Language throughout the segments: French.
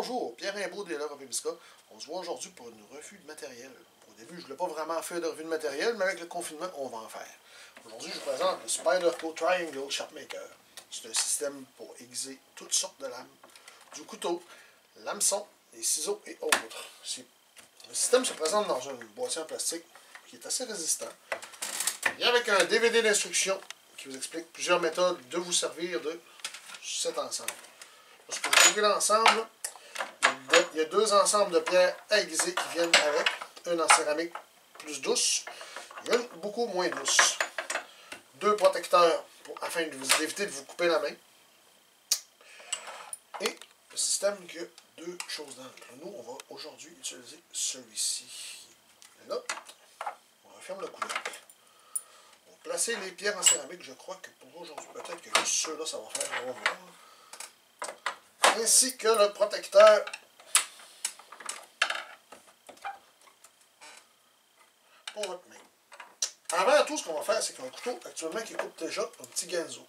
Bonjour, Pierre Rimbaud de Robimska. On se voit aujourd'hui pour une revue de matériel. Au début, je ne voulais pas vraiment faire de revue de matériel, mais avec le confinement, on va en faire. Aujourd'hui, je vous présente le Spyderco Triangle Shopmaker. C'est un système pour aiguiser toutes sortes de lames, du couteau, l'hameçon, les ciseaux et autres. Le système se présente dans un boîtier en plastique qui est assez résistant. Il vient avec un DVD d'instructions qui vous explique plusieurs méthodes de vous servir de cet ensemble. Lorsque vous ouvrez l'ensemble, il y a deux ensembles de pierres à aiguiser qui viennent avec. Une en céramique plus douce et une beaucoup moins douce. Deux protecteurs afin d'éviter de vous couper la main. Et le système qui a deux choses dans le. Nous, on va aujourd'hui utiliser celui-ci. Là, on referme le couvercle. On va placer les pierres en céramique. Je crois que pour aujourd'hui, peut-être que juste ceux-là, ça va faire. On va voir. Ainsi que le protecteur pour votre main. Avant tout, ce qu'on va faire, c'est qu'un couteau actuellement qui coupe déjà un petit ganzo.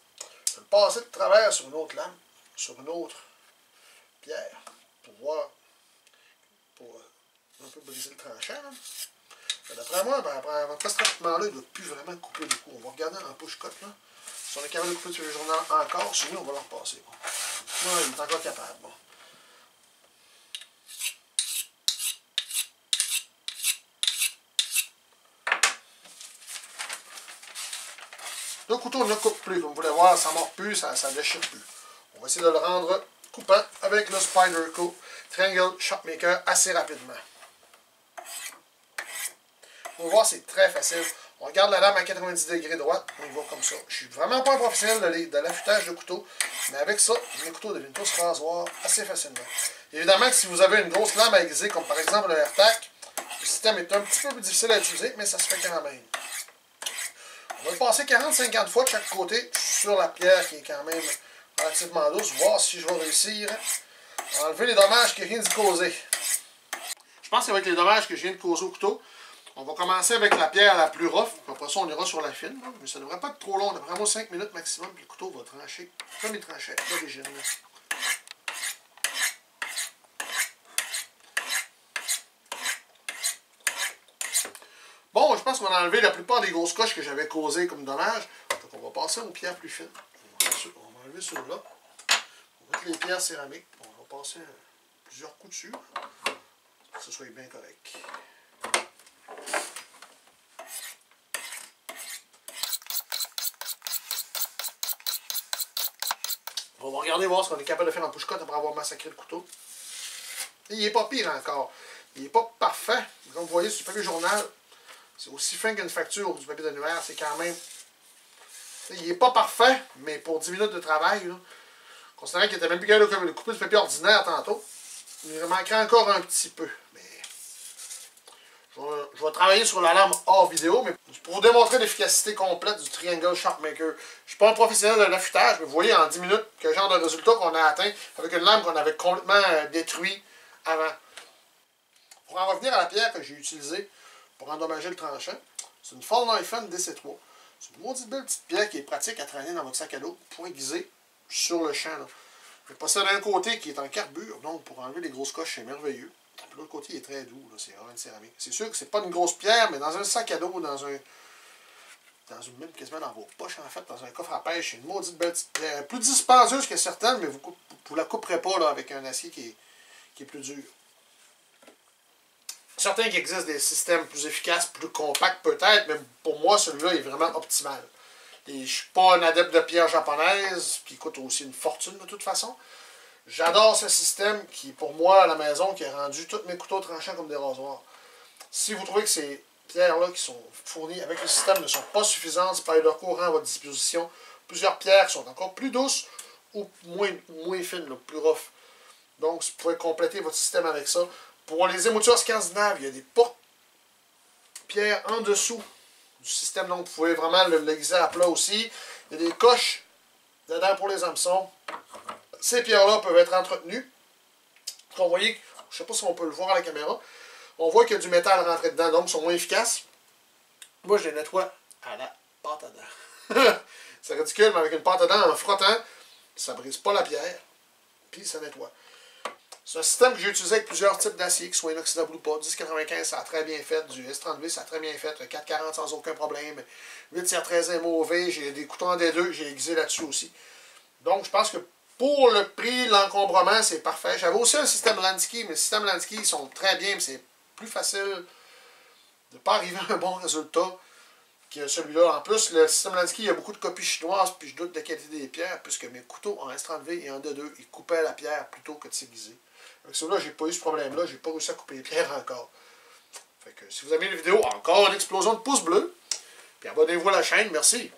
Je vais le passer de travers sur une autre lame, sur une autre pierre, pour voir, pour un peu briser le tranchant. D'après moi, après ce traitement-là, il ne doit plus vraiment couper le coup. On va regarder en push-cut. Si on est capable de couper sur les journaux encore, sinon on va le repasser. Bon. Non, il est encore capable. Bon. Le couteau ne coupe plus. Comme vous pouvez voir, ça ne mord plus, ça ne déchire plus. On va essayer de le rendre coupant avec le Spyderco Triangle Shopmaker assez rapidement. Vous pouvez voir, c'est très facile. On regarde la lame à 90 degrés droite, on y va comme ça. Je ne suis vraiment pas un professionnel de l'affûtage de couteau, mais avec ça, mes couteaux deviennent tous rasoirs assez facilement. Évidemment que si vous avez une grosse lame à aiguiser, comme par exemple le AirTac, le système est un petit peu plus difficile à utiliser, mais ça se fait quand même. On va le passer 40-50 fois de chaque côté sur la pierre qui est quand même relativement douce, voir si je vais réussir à enlever les dommages que je viens de causer. Je pense qu'avec les dommages que je viens de causer au couteau, on va commencer avec la pierre la plus rough, après ça on ira sur la fine, mais ça ne devrait pas être trop long, d'après moi 5 minutes maximum, puis le couteau va trancher comme il tranchait d'origine. Bon, je pense qu'on a enlevé la plupart des grosses coches que j'avais causées comme dommage, donc on va passer aux pierres plus fines. On va enlever ceux-là, on va mettre les pierres céramiques, on va passer plusieurs coups dessus, pour que ce soit bien correct. On va regarder voir ce qu'on est capable de faire en push-cut après avoir massacré le couteau. Et il n'est pas pire encore. Il n'est pas parfait. Comme vous voyez sur le papier journal, c'est aussi fin qu'une facture du papier d'annuaire. C'est quand même... Il n'est pas parfait, mais pour 10 minutes de travail, là, considérant qu'il était même plus capable de couper du papier ordinaire tantôt, il manquerait encore un petit peu. Mais je vais travailler sur la lame hors vidéo, mais pour vous démontrer l'efficacité complète du Triangle Shopmaker. Je ne suis pas un professionnel de l'affûtage, mais vous voyez en 10 minutes quel genre de résultat qu'on a atteint avec une lame qu'on avait complètement détruite avant. Pour en revenir à la pierre que j'ai utilisée pour endommager le tranchant, c'est une Fall Knife DC3. C'est une maudite belle petite pierre qui est pratique à traîner dans votre sac à dos pour aiguiser sur le champ. Je vais passer d'un côté qui est en carbure, donc pour enlever les grosses coches, c'est merveilleux. Puis l'autre côté, il est très doux, c'est vraiment une céramique. C'est sûr que c'est pas une grosse pierre, mais dans un sac à dos, même quasiment dans vos poches, en fait, dans un coffre à pêche, c'est une maudite belle petite pierre. Plus dispendieuse que certaines, mais vous ne la couperez pas là, avec un acier qui est plus dur. Certains qui existent des systèmes plus efficaces, plus compacts peut-être, mais pour moi, celui-là est vraiment optimal. Et je ne suis pas un adepte de pierre japonaise, qui coûte aussi une fortune de toute façon. J'adore ce système qui, pour moi, à la maison, qui a rendu tous mes couteaux tranchants comme des rasoirs. Si vous trouvez que ces pierres-là qui sont fournies avec le système ne sont pas suffisantes, Spyderco rend à votre disposition plusieurs pierres qui sont encore plus douces ou moins fines, là, plus rough. Donc, vous pouvez compléter votre système avec ça. Pour les émoutures scandinaves, il y a des porte-pierres en dessous du système, donc vous pouvez vraiment l'aiguiser à plat aussi. Il y a des coches dedans pour les hameçons. Ces pierres-là peuvent être entretenues. Vous voyez, je ne sais pas si on peut le voir à la caméra, on voit qu'il y a du métal rentré dedans, donc ils sont moins efficaces. Moi, je les nettoie à la pâte à dents. C'est ridicule, mais avec une pâte à dents, en frottant, ça ne brise pas la pierre, puis ça nettoie. C'est un système que j'ai utilisé avec plusieurs types d'acier, qui soient inoxydable ou pas. 1095, ça a très bien fait. Du S30V, ça a très bien fait. Le 440 sans aucun problème. 813 MOV, j'ai des couteaux en D2, j'ai aiguisé là-dessus aussi. Donc, je pense que pour le prix, l'encombrement, c'est parfait. J'avais aussi un système Lansky, mais le système Lansky, ils sont très bien, mais c'est plus facile de ne pas arriver à un bon résultat que celui-là. En plus, le système Lansky, il y a beaucoup de copies chinoises, puis je doute de la qualité des pierres, puisque mes couteaux en S30V et en D2, ils coupaient la pierre plutôt que de s'aiguiser. Avec celui-là, j'ai pas eu ce problème-là, j'ai pas réussi à couper les pierres encore. Fait que si vous aimez la vidéo, encore une explosion de pouces bleus. Puis abonnez-vous à la chaîne, merci.